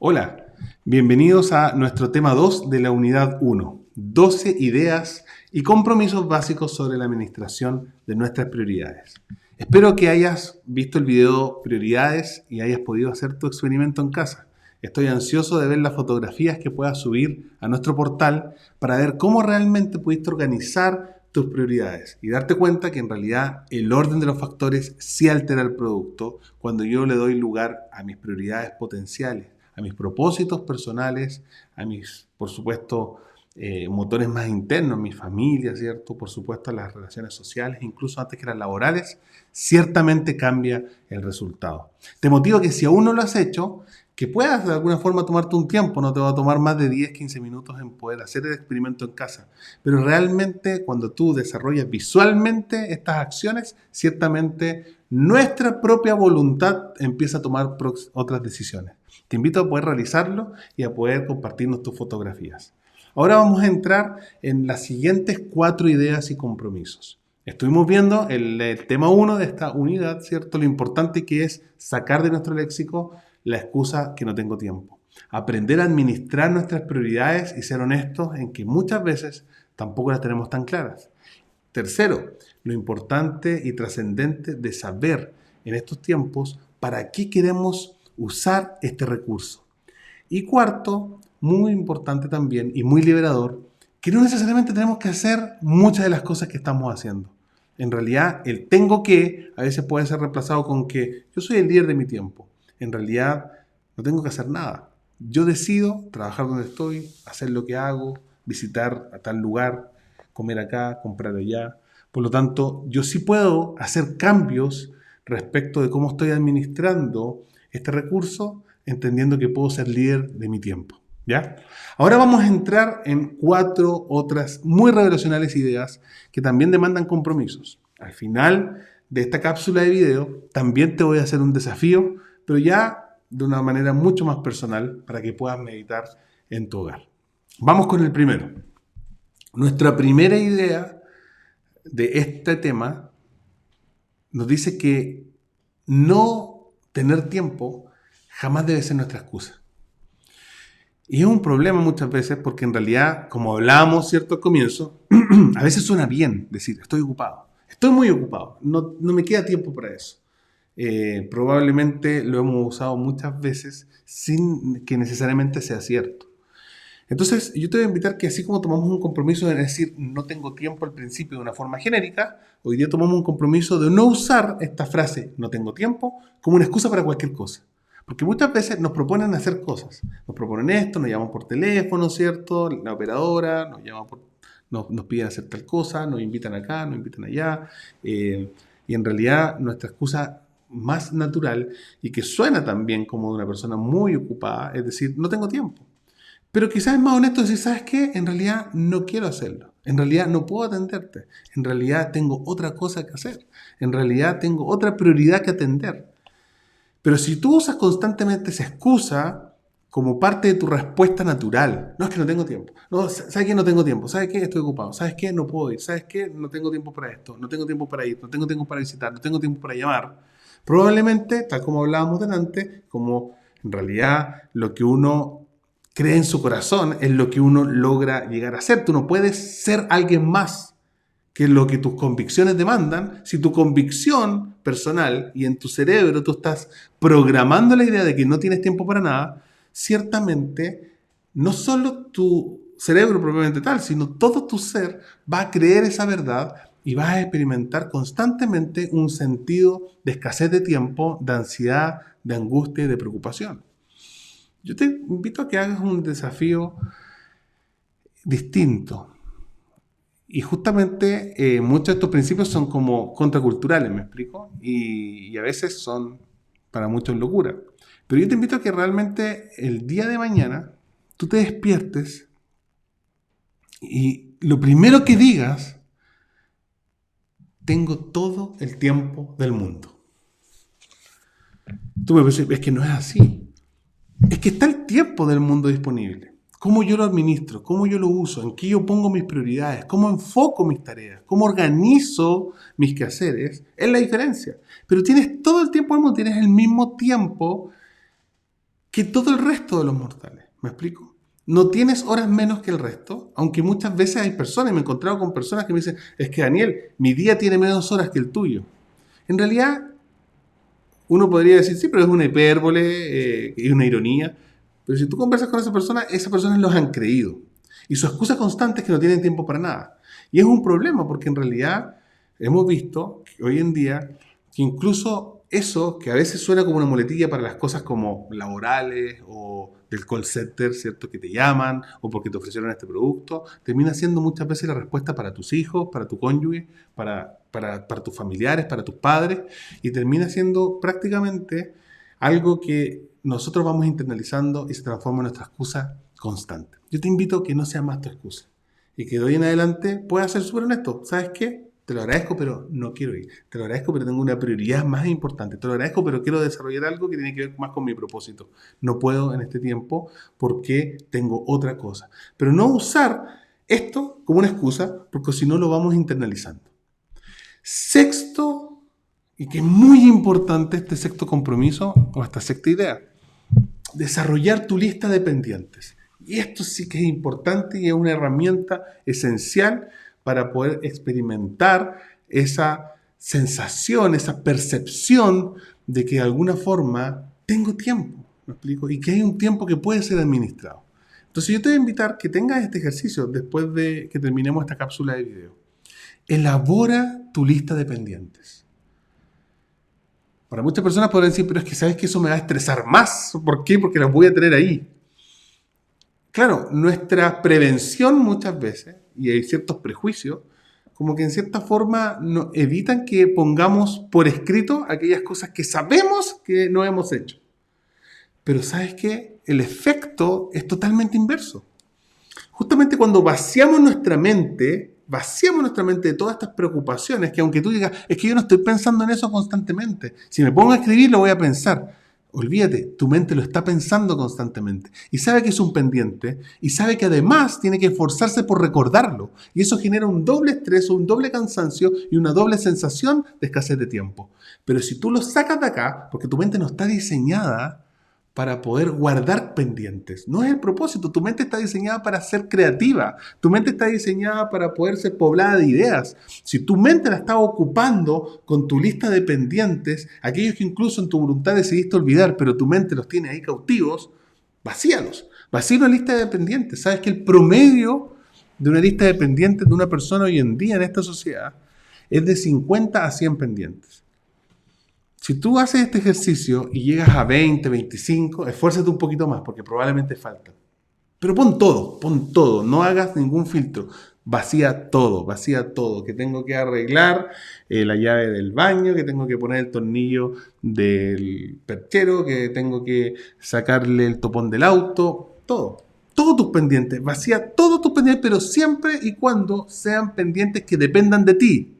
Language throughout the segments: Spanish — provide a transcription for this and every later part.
Hola, bienvenidos a nuestro tema 2 de la unidad 1, 12 ideas y compromisos básicos sobre la administración de nuestras prioridades. Espero que hayas visto el video Prioridades y hayas podido hacer tu experimento en casa. Estoy ansioso de ver las fotografías que puedas subir a nuestro portal para ver cómo realmente pudiste organizar tus prioridades y darte cuenta que en realidad el orden de los factores sí altera el producto cuando yo le doy lugar a mis prioridades potenciales, a mis propósitos personales, a mis, por supuesto, motores más internos, mi familia, ¿cierto? Por supuesto, las relaciones sociales, incluso antes que las laborales, ciertamente cambia el resultado. Te motivo que si aún no lo has hecho, que puedas de alguna forma tomarte un tiempo, no te va a tomar más de 10-15 minutos en poder hacer el experimento en casa, pero realmente cuando tú desarrollas visualmente estas acciones, ciertamente nuestra propia voluntad empieza a tomar otras decisiones. Te invito a poder realizarlo y a poder compartirnos tus fotografías. Ahora vamos a entrar en las siguientes 4 ideas y compromisos. Estuvimos viendo el tema 1 de esta unidad, ¿cierto? Lo importante que es sacar de nuestro léxico la excusa que no tengo tiempo. Aprender a administrar nuestras prioridades y ser honestos en que muchas veces tampoco las tenemos tan claras. Tercero, lo importante y trascendente de saber en estos tiempos para qué queremos usar este recurso. Y cuarto, muy importante también y muy liberador, que no necesariamente tenemos que hacer muchas de las cosas que estamos haciendo. En realidad, el tengo que a veces puede ser reemplazado con que yo soy el líder de mi tiempo. En realidad, no tengo que hacer nada. Yo decido trabajar donde estoy, hacer lo que hago, visitar a tal lugar, comer acá, comprar allá. Por lo tanto, yo sí puedo hacer cambios respecto de cómo estoy administrando este recurso, entendiendo que puedo ser líder de mi tiempo. ¿Ya? Ahora vamos a entrar en 4 otras muy revelacionales ideas que también demandan compromisos. Al final de esta cápsula de video también te voy a hacer un desafío, pero ya de una manera mucho más personal para que puedas meditar en tu hogar. Vamos con el primero. Nuestra primera idea de este tema nos dice que no tener tiempo jamás debe ser nuestra excusa. Y es un problema muchas veces porque en realidad, como hablábamos cierto al comienzo, a veces suena bien decir, estoy ocupado, estoy muy ocupado, no me queda tiempo para eso. Probablemente lo hemos usado muchas veces sin que necesariamente sea cierto. Entonces, yo te voy a invitar que así como tomamos un compromiso de decir no tengo tiempo al principio de una forma genérica, hoy día tomamos un compromiso de no usar esta frase no tengo tiempo como una excusa para cualquier cosa. Porque muchas veces nos proponen hacer cosas. Nos proponen esto, nos llaman por teléfono, ¿cierto? La operadora nos piden hacer tal cosa, nos invitan acá, nos invitan allá. Y en realidad nuestra excusa más natural y que suena también como de una persona muy ocupada, es decir, no tengo tiempo. Pero quizás es más honesto decir, ¿sabes qué? En realidad no quiero hacerlo. En realidad no puedo atenderte. En realidad tengo otra cosa que hacer. En realidad tengo otra prioridad que atender. Pero si tú usas constantemente esa excusa como parte de tu respuesta natural, no es que no tengo tiempo, no, ¿sabes qué? No tengo tiempo, ¿sabes qué? Estoy ocupado, ¿sabes qué? No puedo ir, ¿sabes qué? No tengo tiempo para esto, no tengo tiempo para ir, no tengo tiempo para visitar, no tengo tiempo para llamar. Probablemente, tal como hablábamos delante, como en realidad lo que uno cree en su corazón es lo que uno logra llegar a ser. Tú no puedes ser alguien más que lo que tus convicciones demandan, si tu convicción personal y en tu cerebro tú estás programando la idea de que no tienes tiempo para nada, ciertamente no solo tu cerebro propiamente tal, sino todo tu ser va a creer esa verdad y vas a experimentar constantemente un sentido de escasez de tiempo, de ansiedad, de angustia y de preocupación. Yo te invito a que hagas un desafío distinto. Y justamente muchos de estos principios son como contraculturales, ¿me explico? Y a veces son para muchos locura. Pero yo te invito a que realmente el día de mañana tú te despiertes y lo primero que digas, tengo todo el tiempo del mundo. Tú me puedes decir, es que no es así. Es que está el tiempo del mundo disponible. Cómo yo lo administro, cómo yo lo uso, en qué yo pongo mis prioridades, cómo enfoco mis tareas, cómo organizo mis quehaceres, es la diferencia. Pero tienes todo el tiempo del mundo, tienes el mismo tiempo que todo el resto de los mortales. ¿Me explico? No tienes horas menos que el resto, aunque muchas veces hay personas, y me he encontrado con personas que me dicen, es que Daniel, mi día tiene menos horas que el tuyo. En realidad, uno podría decir, sí, pero es una hipérbole, es una ironía. Pero si tú conversas con esas personas los han creído. Y su excusa constante es que no tienen tiempo para nada. Y es un problema, porque en realidad hemos visto que hoy en día que incluso eso, que a veces suena como una muletilla para las cosas como laborales o del call center, ¿cierto? Que te llaman o porque te ofrecieron este producto, termina siendo muchas veces la respuesta para tus hijos, para tu cónyuge, para tus familiares, para tus padres, y termina siendo prácticamente algo que nosotros vamos internalizando y se transforma en nuestra excusa constante. Yo te invito a que no sea más tu excusa y que de hoy en adelante puedas ser súper honesto. ¿Sabes qué? Te lo agradezco, pero no quiero ir. Te lo agradezco, pero tengo una prioridad más importante. Te lo agradezco, pero quiero desarrollar algo que tiene que ver más con mi propósito. No puedo en este tiempo porque tengo otra cosa. Pero no usar esto como una excusa, porque si no lo vamos internalizando. Sexto, y que es muy importante este sexto compromiso o esta sexta idea, desarrollar tu lista de pendientes. Y esto sí que es importante y es una herramienta esencial para poder experimentar esa sensación, esa percepción de que de alguna forma tengo tiempo, ¿me explico? Y que hay un tiempo que puede ser administrado. Entonces yo te voy a invitar que tengas este ejercicio después de que terminemos esta cápsula de video. Elabora tu lista de pendientes. Para muchas personas podrán decir, pero es que sabes que eso me va a estresar más. ¿Por qué? Porque las voy a tener ahí. Claro, nuestra prevención muchas veces, y hay ciertos prejuicios, como que en cierta forma evitan que pongamos por escrito aquellas cosas que sabemos que no hemos hecho. Pero ¿sabes qué? El efecto es totalmente inverso. Justamente cuando vaciamos nuestra mente de todas estas preocupaciones, que aunque tú digas, es que yo no estoy pensando en eso constantemente. Si me pongo a escribir, lo voy a pensar. Olvídate, tu mente lo está pensando constantemente y sabe que es un pendiente y sabe que además tiene que esforzarse por recordarlo. Y eso genera un doble estrés, un doble cansancio y una doble sensación de escasez de tiempo. Pero si tú lo sacas de acá, porque tu mente no está diseñada para poder guardar pendientes. No es el propósito. Tu mente está diseñada para ser creativa. Tu mente está diseñada para poder ser poblada de ideas. Si tu mente la está ocupando con tu lista de pendientes, aquellos que incluso en tu voluntad decidiste olvidar, pero tu mente los tiene ahí cautivos, vacíalos. Vacía una lista de pendientes. ¿Sabes que el promedio de una lista de pendientes de una persona hoy en día en esta sociedad es de 50 a 100 pendientes? Si tú haces este ejercicio y llegas a 20, 25, esfuérzate un poquito más porque probablemente faltan. Pero pon todo, no hagas ningún filtro. Vacía todo, que tengo que arreglar la llave del baño, que tengo que poner el tornillo del perchero, que tengo que sacarle el topón del auto, todo. Todos tus pendientes, vacía todos tus pendientes, pero siempre y cuando sean pendientes que dependan de ti.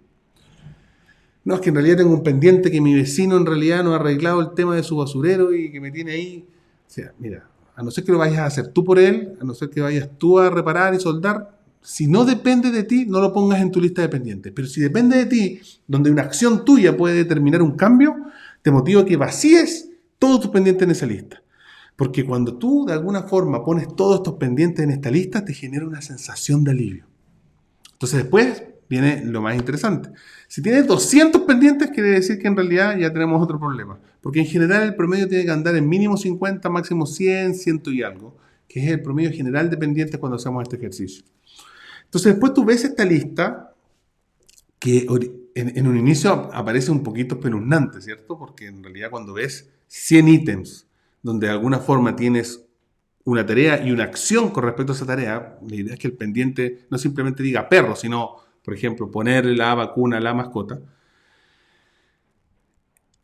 No, es que en realidad tengo un pendiente que mi vecino en realidad no ha arreglado el tema de su basurero y que me tiene ahí. O sea, mira, a no ser que lo vayas a hacer tú por él, a no ser que vayas tú a reparar y soldar, si no depende de ti, no lo pongas en tu lista de pendientes. Pero si depende de ti, donde una acción tuya puede determinar un cambio, te motivo a que vacíes todos tus pendientes en esa lista. Porque cuando tú de alguna forma pones todos estos pendientes en esta lista, te genera una sensación de alivio. Entonces después viene lo más interesante. Si tienes 200 pendientes, quiere decir que en realidad ya tenemos otro problema. Porque en general el promedio tiene que andar en mínimo 50, máximo 100, 100 y algo, que es el promedio general de pendientes cuando hacemos este ejercicio. Entonces después tú ves esta lista que en un inicio aparece un poquito espeluznante, ¿cierto? Porque en realidad cuando ves 100 ítems, donde de alguna forma tienes una tarea y una acción con respecto a esa tarea, la idea es que el pendiente no simplemente diga perro, sino, por ejemplo, ponerle la vacuna a la mascota.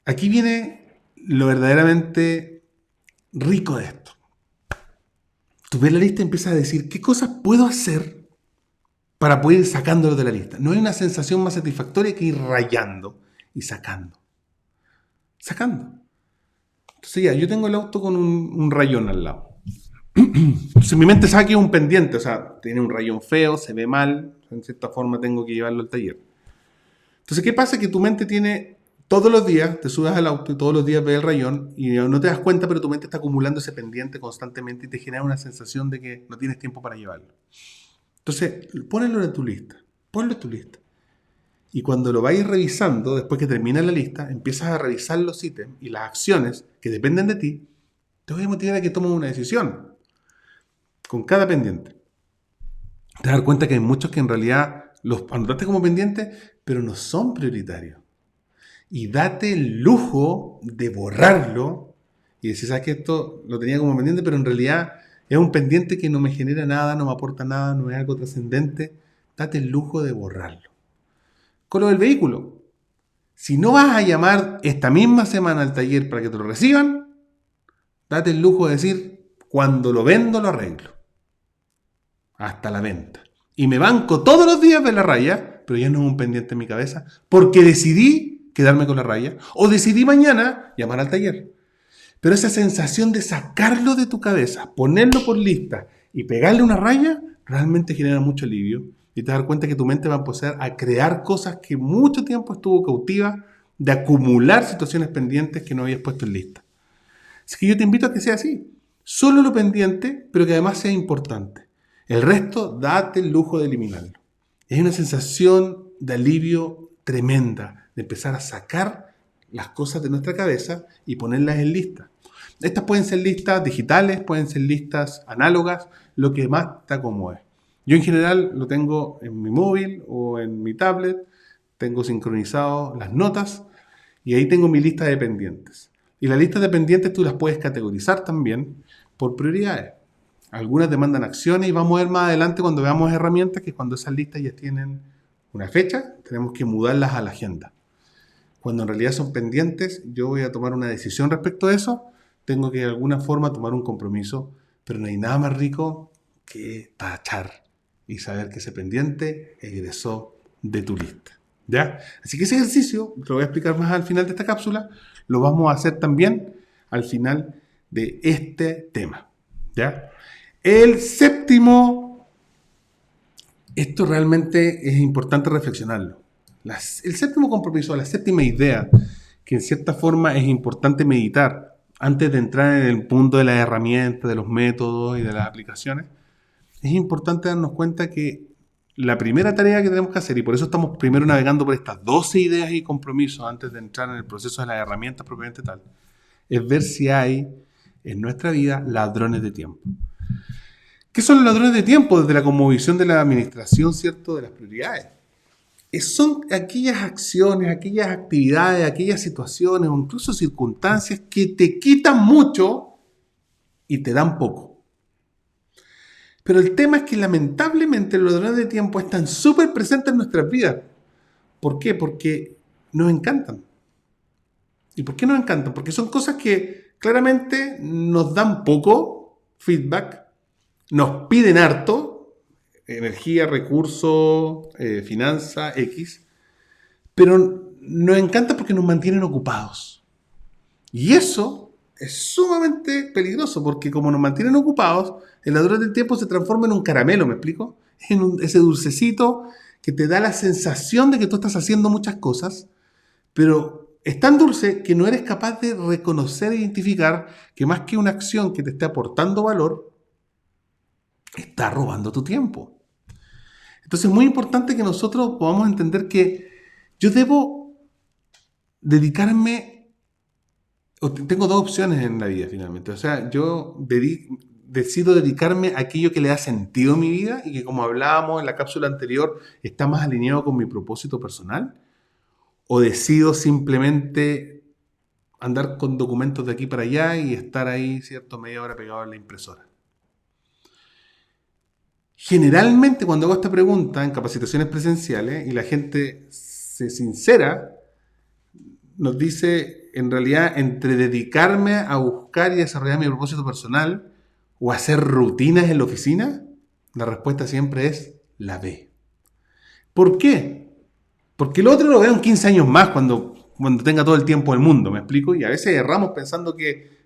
Aquí viene lo verdaderamente rico de esto. Tú ves la lista y empiezas a decir, ¿qué cosas puedo hacer para poder ir sacándolo de la lista? No hay una sensación más satisfactoria que ir rayando y sacando. Sacando. Entonces ya, yo tengo el auto con un rayón al lado. Si mi mente sabe que es un pendiente, o sea, tiene un rayón feo, se ve mal, en cierta forma tengo que llevarlo al taller. Entonces, ¿qué pasa? Que tu mente tiene todos los días te subes al auto y todos los días ves el rayón y no te das cuenta, pero tu mente está acumulando ese pendiente constantemente y te genera una sensación de que no tienes tiempo para llevarlo. Entonces, ponlo en tu lista. Ponlo en tu lista. Y cuando lo vayas revisando, después que termina la lista, empiezas a revisar los ítems y las acciones que dependen de ti, te voy a motivar a que tomes una decisión con cada pendiente. Te vas a dar cuenta que hay muchos que en realidad los anotaste como pendientes, pero no son prioritarios. Y date el lujo de borrarlo y decir, ¿sabes qué? Esto lo tenía como pendiente, pero en realidad es un pendiente que no me genera nada, no me aporta nada, no es algo trascendente. Date el lujo de borrarlo. Con lo del vehículo, si no vas a llamar esta misma semana al taller para que te lo reciban, date el lujo de decir, cuando lo vendo lo arreglo. Hasta la venta. Y me banco todos los días de la raya, pero ya no es un pendiente en mi cabeza, porque decidí quedarme con la raya, o decidí mañana llamar al taller. Pero esa sensación de sacarlo de tu cabeza, ponerlo por lista y pegarle una raya, realmente genera mucho alivio. Y te das cuenta que tu mente va a empezar a crear cosas que mucho tiempo estuvo cautiva de acumular situaciones pendientes que no habías puesto en lista. Así que yo te invito a que sea así. Solo lo pendiente, pero que además sea importante. El resto, date el lujo de eliminarlo. Es una sensación de alivio tremenda, de empezar a sacar las cosas de nuestra cabeza y ponerlas en lista. Estas pueden ser listas digitales, pueden ser listas análogas, lo que más te acomode. Yo en general lo tengo en mi móvil o en mi tablet, tengo sincronizado las notas y ahí tengo mi lista de pendientes. Y las listas de pendientes tú las puedes categorizar también por prioridades. Algunas demandan acciones y vamos a ver más adelante cuando veamos herramientas que cuando esas listas ya tienen una fecha, tenemos que mudarlas a la agenda. Cuando en realidad son pendientes, yo voy a tomar una decisión respecto a eso, tengo que de alguna forma tomar un compromiso, pero no hay nada más rico que tachar y saber que ese pendiente egresó de tu lista. ¿Ya? Así que ese ejercicio, te lo voy a explicar más al final de esta cápsula, lo vamos a hacer también al final de este tema. ¿Ya? El séptimo, esto realmente es importante reflexionarlo. El séptimo compromiso, la séptima idea, que en cierta forma es importante meditar antes de entrar en el punto de las herramientas, de los métodos y de las aplicaciones, es importante darnos cuenta que la primera tarea que tenemos que hacer, y por eso estamos primero navegando por estas 12 ideas y compromisos antes de entrar en el proceso de las herramientas propiamente tal, es ver si hay en nuestra vida ladrones de tiempo. ¿Qué son los ladrones de tiempo desde la cosmovisión de la administración, cierto, de las prioridades? Son aquellas acciones, aquellas actividades, aquellas situaciones o incluso circunstancias que te quitan mucho y te dan poco. Pero el tema es que lamentablemente los ladrones de tiempo están súper presentes en nuestras vidas. ¿Por qué? Porque nos encantan. ¿Y por qué nos encantan? Porque son cosas que claramente nos dan poco feedback, nos piden harto, energía, recursos, finanzas, X, pero nos encanta porque nos mantienen ocupados. Y eso es sumamente peligroso porque como nos mantienen ocupados, el ladrón del tiempo se transforma en un caramelo, ¿me explico? Ese dulcecito que te da la sensación de que tú estás haciendo muchas cosas, pero es tan dulce que no eres capaz de reconocer e identificar que más que una acción que te esté aportando valor, está robando tu tiempo. Entonces es muy importante que nosotros podamos entender que yo debo dedicarme, tengo dos opciones en la vida finalmente, o sea, yo decido dedicarme a aquello que le da sentido a mi vida y que como hablábamos en la cápsula anterior está más alineado con mi propósito personal, o decido simplemente andar con documentos de aquí para allá y estar ahí, cierto, media hora pegado en la impresora. Generalmente cuando hago esta pregunta en capacitaciones presenciales y la gente se sincera, nos dice en realidad entre dedicarme a buscar y desarrollar mi propósito personal o hacer rutinas en la oficina, la respuesta siempre es la B. ¿Por qué? Porque el otro lo veo en 15 años más cuando tenga todo el tiempo del mundo, ¿me explico? Y a veces erramos pensando que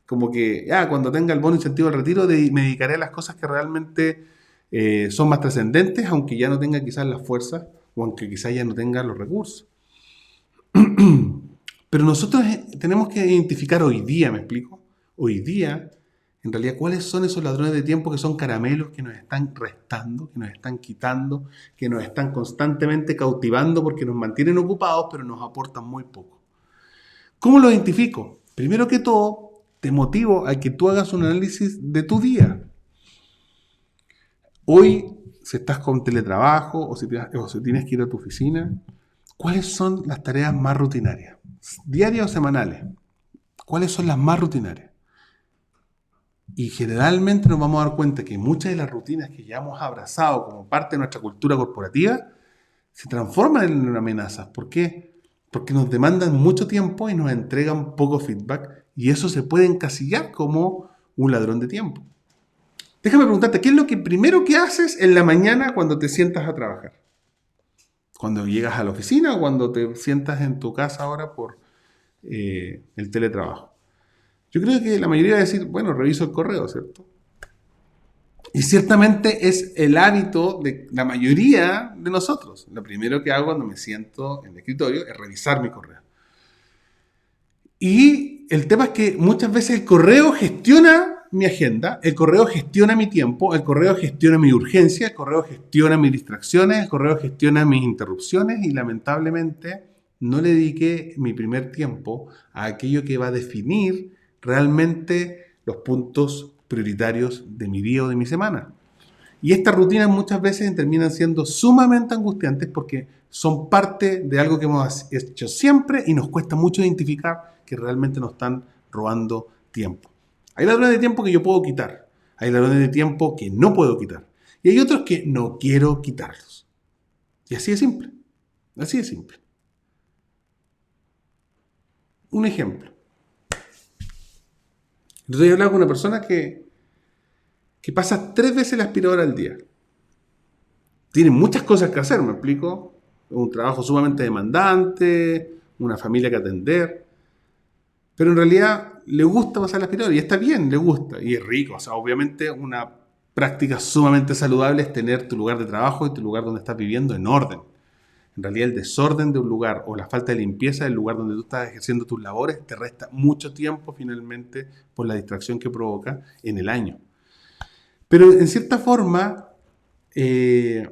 como que cuando tenga el bono incentivo al retiro me dedicaré a las cosas que realmente son más trascendentes, aunque ya no tenga quizás las fuerzas o aunque quizás ya no tenga los recursos. Pero nosotros tenemos que identificar hoy día, ¿me explico? Hoy día, en realidad, ¿cuáles son esos ladrones de tiempo que son caramelos que nos están restando, que nos están quitando, que nos están constantemente cautivando porque nos mantienen ocupados, pero nos aportan muy poco? ¿Cómo lo identifico? Primero que todo, te motivo a que tú hagas un análisis de tu día. Hoy, si estás con teletrabajo o si tienes que ir a tu oficina, ¿cuáles son las tareas más rutinarias? ¿Diarias o semanales? ¿Cuáles son las más rutinarias? Y generalmente nos vamos a dar cuenta que muchas de las rutinas que ya hemos abrazado como parte de nuestra cultura corporativa se transforman en amenazas. ¿Por qué? Porque nos demandan mucho tiempo y nos entregan poco feedback, y eso se puede encasillar como un ladrón de tiempo. Déjame preguntarte, ¿qué es lo primero que haces en la mañana cuando te sientas a trabajar? Cuando llegas a la oficina o cuando te sientas en tu casa ahora por el teletrabajo. Yo creo que la mayoría va a decir, bueno, reviso el correo, ¿cierto? Y ciertamente es el hábito de la mayoría de nosotros. Lo primero que hago cuando me siento en el escritorio es revisar mi correo. Y el tema es que muchas veces el correo gestiona mi agenda, el correo gestiona mi tiempo, el correo gestiona mi urgencia, el correo gestiona mis distracciones, el correo gestiona mis interrupciones, y lamentablemente no le dediqué mi primer tiempo a aquello que va a definir realmente los puntos prioritarios de mi día o de mi semana. Y estas rutinas muchas veces terminan siendo sumamente angustiantes porque son parte de algo que hemos hecho siempre y nos cuesta mucho identificar que realmente nos están robando tiempo. Hay ladrones de tiempo que yo puedo quitar, hay ladrones de tiempo que no puedo quitar, y hay otros que no quiero quitarlos. Y así de simple, así de simple. Un ejemplo. Entonces yo hablaba con una persona que pasa 3 veces la aspiradora al día. Tiene muchas cosas que hacer, ¿me explico? Un trabajo sumamente demandante, una familia que atender, pero en realidad le gusta pasar la aspiradora y está bien, le gusta y es rico. O sea, obviamente una práctica sumamente saludable es tener tu lugar de trabajo y tu lugar donde estás viviendo en orden. En realidad el desorden de un lugar o la falta de limpieza del lugar donde tú estás ejerciendo tus labores te resta mucho tiempo finalmente por la distracción que provoca en el año. Pero en cierta forma, yo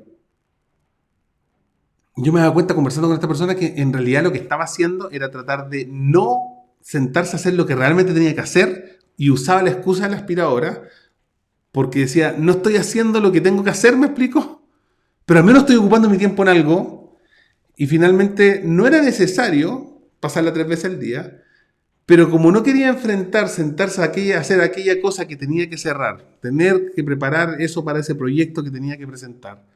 me daba cuenta conversando con esta persona que en realidad lo que estaba haciendo era tratar de no sentarse a hacer lo que realmente tenía que hacer, y usaba la excusa de la aspiradora porque decía, no estoy haciendo lo que tengo que hacer, ¿me explico? Pero al menos estoy ocupando mi tiempo en algo, y finalmente no era necesario pasarla 3 veces al día. Pero como no quería sentarse a hacer aquella cosa que tenía que cerrar, tener que preparar eso para ese proyecto que tenía que presentar,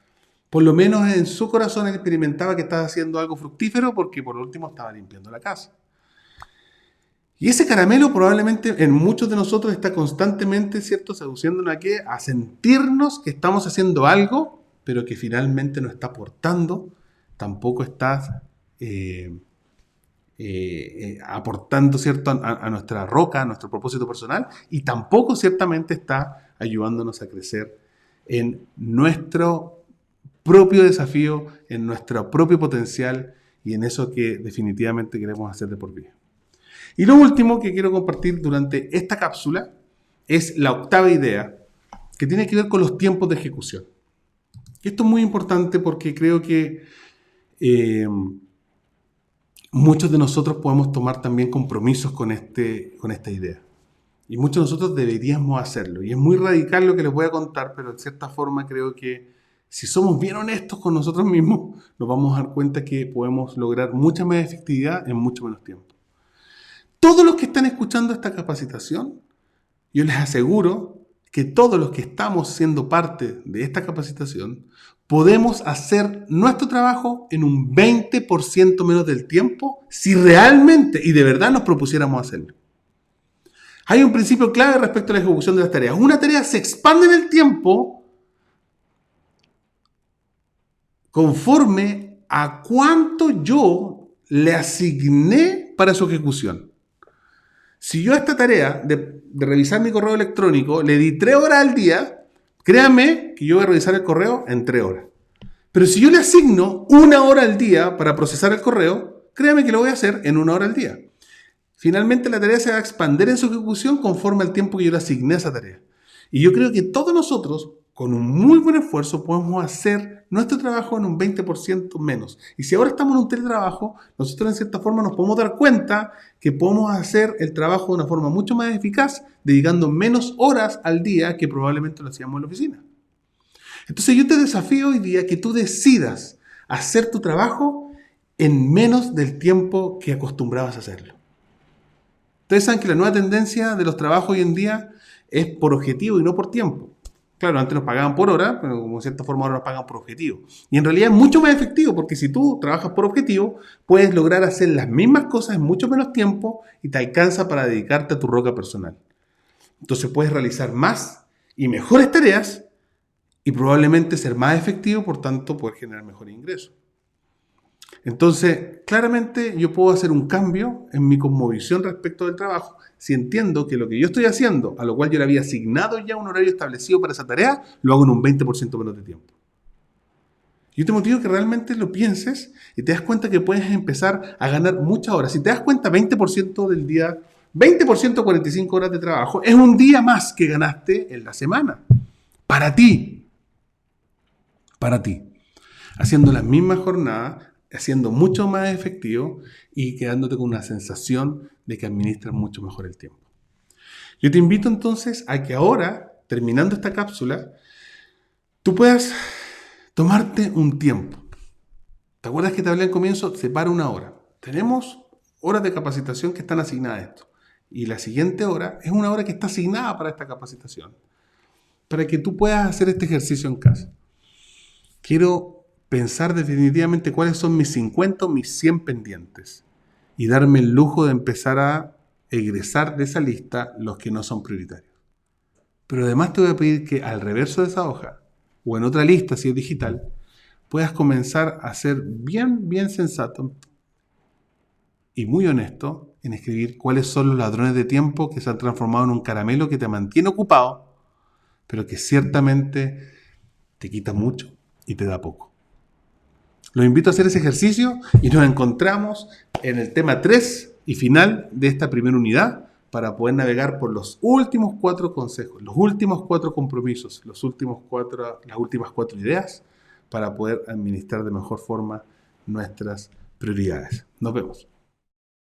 por lo menos en su corazón él experimentaba que estaba haciendo algo fructífero porque por último estaba limpiando la casa. Y ese caramelo probablemente en muchos de nosotros está constantemente, ¿cierto?, seduciéndonos a sentirnos que estamos haciendo algo, pero que finalmente no está aportando, tampoco está aportando, ¿cierto?, a nuestra roca, a nuestro propósito personal, y tampoco ciertamente está ayudándonos a crecer en nuestro propio desafío, en nuestro propio potencial y en eso que definitivamente queremos hacer de por vida. Y lo último que quiero compartir durante esta cápsula es la 8ª idea, que tiene que ver con los tiempos de ejecución. Y esto es muy importante porque creo que muchos de nosotros podemos tomar también compromisos con esta idea. Y muchos de nosotros deberíamos hacerlo. Y es muy radical lo que les voy a contar, pero de cierta forma creo que si somos bien honestos con nosotros mismos, nos vamos a dar cuenta que podemos lograr mucha más efectividad en mucho menos tiempo. Todos los que están escuchando esta capacitación, yo les aseguro que todos los que estamos siendo parte de esta capacitación podemos hacer nuestro trabajo en un 20% menos del tiempo si realmente y de verdad nos propusiéramos hacerlo. Hay un principio clave respecto a la ejecución de las tareas. Una tarea se expande en el tiempo conforme a cuánto yo le asigné para su ejecución. Si yo a esta tarea de revisar mi correo electrónico le di 3 horas al día, créanme que yo voy a revisar el correo en 3 horas. Pero si yo le asigno 1 hora al día para procesar el correo, créanme que lo voy a hacer en 1 hora al día. finalmente la tarea se va a expandir en su ejecución conforme al tiempo que yo le asigné a esa tarea. Y yo creo que todos nosotros, con un muy buen esfuerzo, podemos hacer nuestro trabajo en un 20% menos. Y si ahora estamos en un teletrabajo, nosotros en cierta forma nos podemos dar cuenta que podemos hacer el trabajo de una forma mucho más eficaz, dedicando menos horas al día que probablemente lo hacíamos en la oficina. Entonces yo te desafío hoy día que tú decidas hacer tu trabajo en menos del tiempo que acostumbrabas a hacerlo. Ustedes saben que la nueva tendencia de los trabajos hoy en día es por objetivo y no por tiempo. Claro, antes nos pagaban por hora, pero como de cierta forma ahora nos pagan por objetivo. Y en realidad es mucho más efectivo, porque si tú trabajas por objetivo, puedes lograr hacer las mismas cosas en mucho menos tiempo y te alcanza para dedicarte a tu roca personal. Entonces puedes realizar más y mejores tareas y probablemente ser más efectivo, por tanto poder generar mejores ingresos. Entonces, claramente yo puedo hacer un cambio en mi cosmovisión respecto del trabajo si entiendo que lo que yo estoy haciendo, a lo cual yo le había asignado ya un horario establecido para esa tarea, lo hago en un 20% menos de tiempo. Yo te motivo que realmente lo pienses y te das cuenta que puedes empezar a ganar muchas horas. Si te das cuenta, 20% del día, 20% de 45 horas de trabajo, es un día más que ganaste en la semana. Para ti. Para ti. Haciendo las mismas jornadas, haciendo mucho más efectivo y quedándote con una sensación de que administras mucho mejor el tiempo. Yo te invito entonces a que ahora, terminando esta cápsula, tú puedas tomarte un tiempo. ¿Te acuerdas que te hablé al comienzo? Separa una hora. Tenemos horas de capacitación que están asignadas a esto. Y la siguiente hora es una hora que está asignada para esta capacitación. Para que tú puedas hacer este ejercicio en casa. Quiero pensar definitivamente cuáles son mis 50 o mis 100 pendientes y darme el lujo de empezar a egresar de esa lista los que no son prioritarios. Pero además te voy a pedir que al reverso de esa hoja o en otra lista, si es digital, puedas comenzar a ser bien sensato y muy honesto en escribir cuáles son los ladrones de tiempo que se han transformado en un caramelo que te mantiene ocupado, pero que ciertamente te quita mucho y te da poco. Los invito a hacer ese ejercicio y nos encontramos en el tema 3 y final de esta primera unidad para poder navegar por los últimos 4 consejos, los últimos 4 compromisos, las últimas 4 ideas para poder administrar de mejor forma nuestras prioridades. Nos vemos.